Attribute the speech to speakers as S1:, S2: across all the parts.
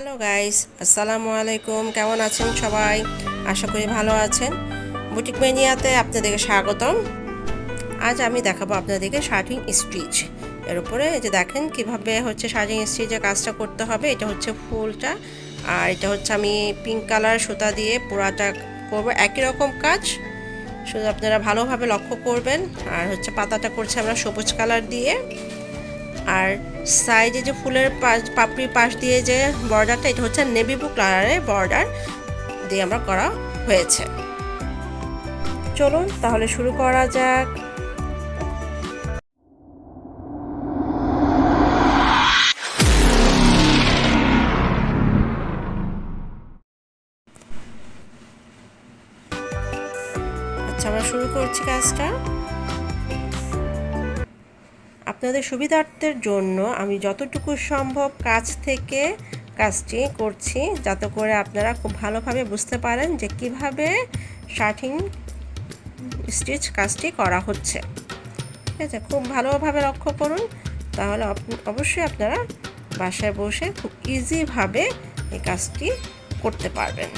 S1: Hello guys, আসসালামু আলাইকুম। কেমন আছেন সবাই? আশা করি ভালো আছেন। বুটিক ম্যানিয়াতে আপনাদেরকে স্বাগতম। আজ আমি দেখাবো আপনাদেরকে শার্টিং স্টিচ। এর উপরে এই যে দেখেন কিভাবে হচ্ছে শার্টিং স্টিচের কাজটা করতে হবে। এটা হচ্ছে ফুলটা, আর এটা হচ্ছে আমি পিঙ্ক কালার সুতা দিয়ে পুরাটা করব। একই রকম কাজ, শুধু আপনারা ভালোভাবে লক্ষ্য করবেন। আর হচ্ছে পাতাটা করছে আমরা সবুজ কালার দিয়ে, আর সাইডে যে ফুলের পাপড়ির পাশ দিয়ে যে বর্ডারটা, এটা হচ্ছে নেভি ব্লু কালারের বর্ডার দিয়ে আমরা করা হয়েছে। চলুন তাহলে শুরু করা যাক। আচ্ছা, আমরা শুরু করছি কাজটা। আপনাদের সুবিধার্থের জন্য আমি যতটুকু সম্ভব কাছ থেকে কাজটি করছি, যাতে করে আপনারা খুব ভালোভাবে বুঝতে পারেন যে কিভাবে শার্টিং স্টিচ কাজটি করা হচ্ছে। ঠিক আছে, খুব ভালোভাবে লক্ষ্য করুন, তাহলে অবশ্যই আপনারা বাসায় বসে খুব ইজিভাবে এই কাজটি করতে পারবেন।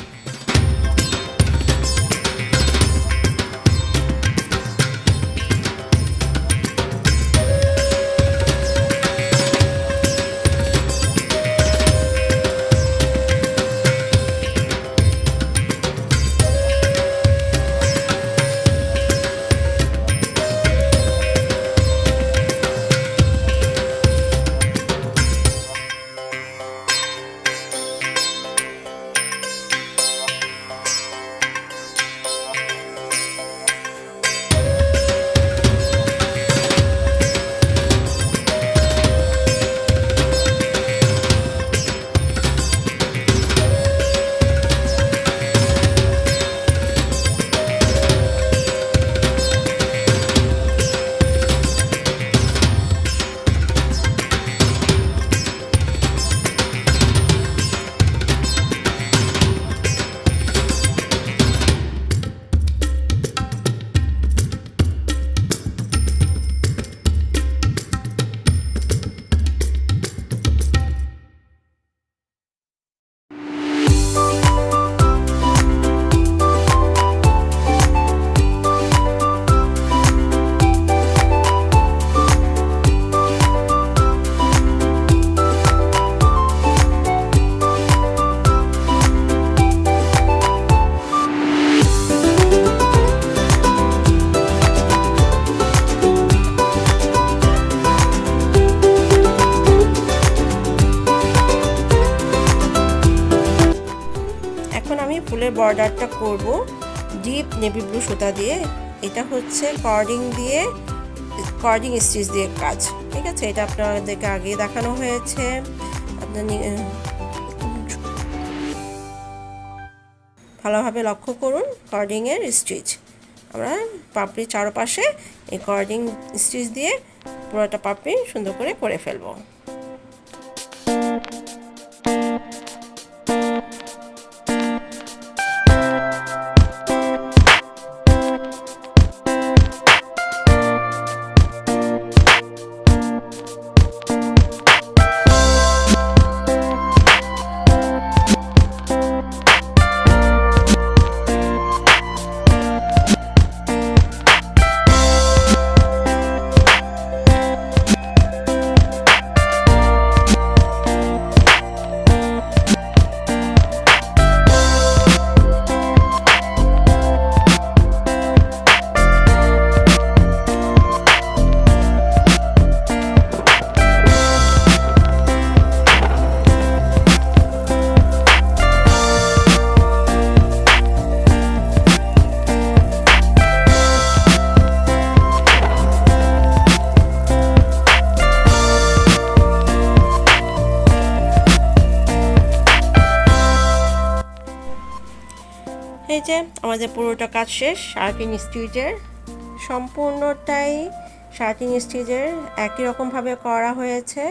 S1: আমি ফুলের বর্ডারটা করব ডিপ নেভি ব্লু সুতা দিয়ে। এটা হচ্ছে কর্ডিং স্টিচ দিয়ে কাজ। ঠিক আছে, এটা আপনাদেরকে আগে দেখানো হয়েছে। আপনার ভালোভাবে লক্ষ্য করুন কর্ডিংয়ের স্টিচ। আমরা পাপড়ির চারপাশে এই কর্ডিং স্টিচ দিয়ে পুরোটা পাপড়ি সুন্দর করে ফেলবো। এই যে আমাদের পুরোটা কাজ শেষ। শার্টিং স্টিচের সম্পূর্ণটাই শার্টিং স্টিচের একই রকমভাবে করা হয়েছে।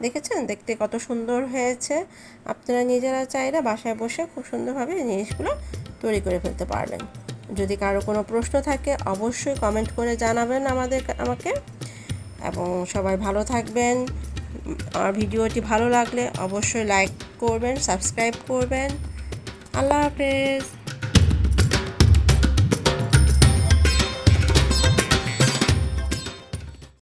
S1: দেখেছেন দেখতে কত সুন্দর হয়েছে। আপনারা নিজেরা চাইলে বাসায় বসে খুব সুন্দরভাবে জিনিসগুলো তৈরি করে ফেলতে পারবেন। যদি কারো কোনো প্রশ্ন থাকে অবশ্যই কমেন্ট করে জানাবেন আমাকে। এবং সবাই ভালো থাকবেন, আমার ভিডিওটি ভালো লাগলে অবশ্যই লাইক করবেন, সাবস্ক্রাইব করবেন। আল্লাহ হাফেজ।